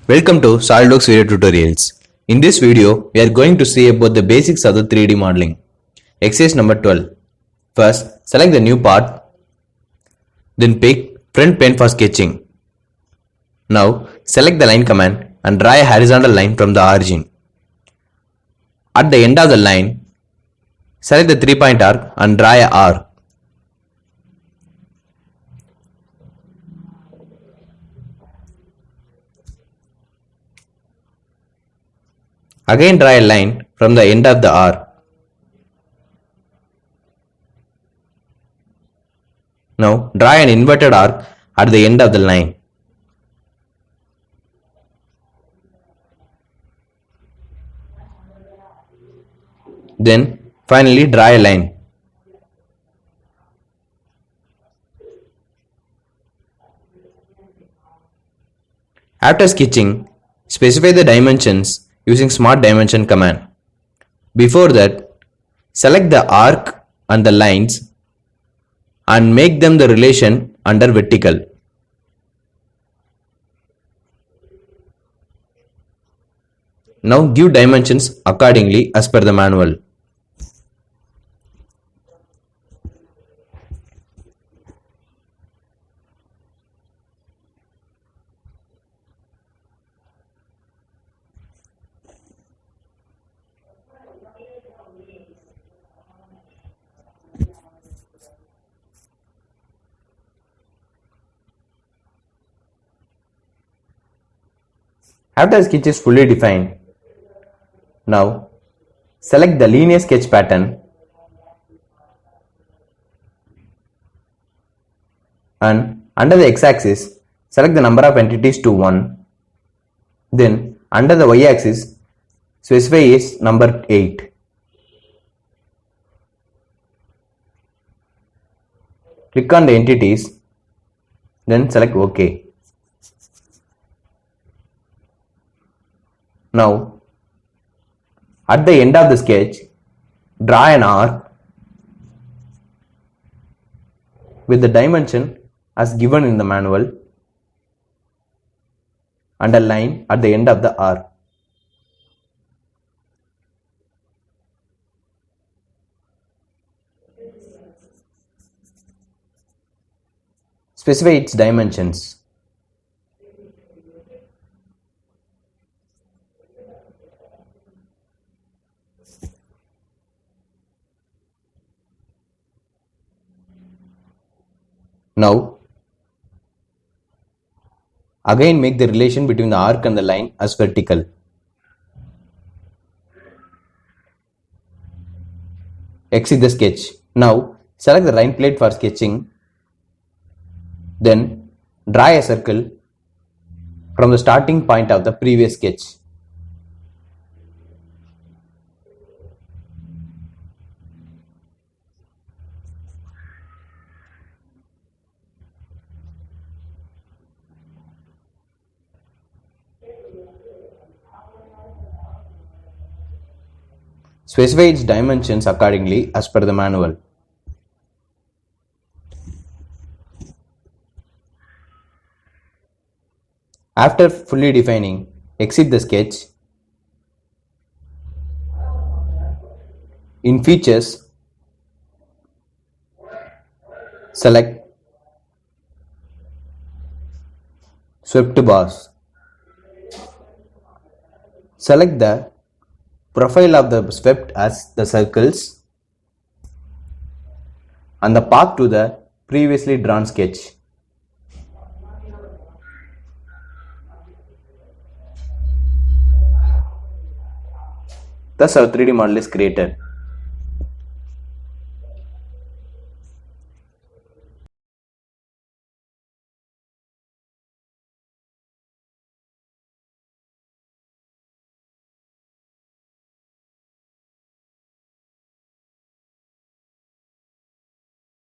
Welcome to Solidworks video tutorials. In this video, we are going to see about the basics of the 3D modeling. Exercise number 12. First, select the new part. Then pick front plane for sketching. Now, select the line command and draw a horizontal line from the origin. At the end of the line, select the 3-point arc and draw a arc. Again draw a line from the end of the arc. Now draw an inverted arc at the end of the line. Then finally draw a line. After sketching, specify the dimensions using Smart Dimension command. Before that, select the arc and the lines and make them the relation under vertical. Now give dimensions accordingly as per the manual. After the sketch is fully defined, now select the linear sketch pattern and under the x-axis select the number of entities to 1. Then under the y-axis specify is number 8. Click on the entities, then select OK. Now, at the end of the sketch, draw an arc with the dimension as given in the manual and a line at the end of the arc. Specify its dimensions. Now, again make the relation between the arc and the line as vertical. Exit the sketch. Now, select the right plate for sketching. Then, draw a circle from the starting point of the previous sketch. Specify its dimensions accordingly as per the manual. After fully defining, exit the sketch. In Features, select Swept Bars. Select the profile of the swept as the circles and the path to the previously drawn sketch. Thus our 3D model is created.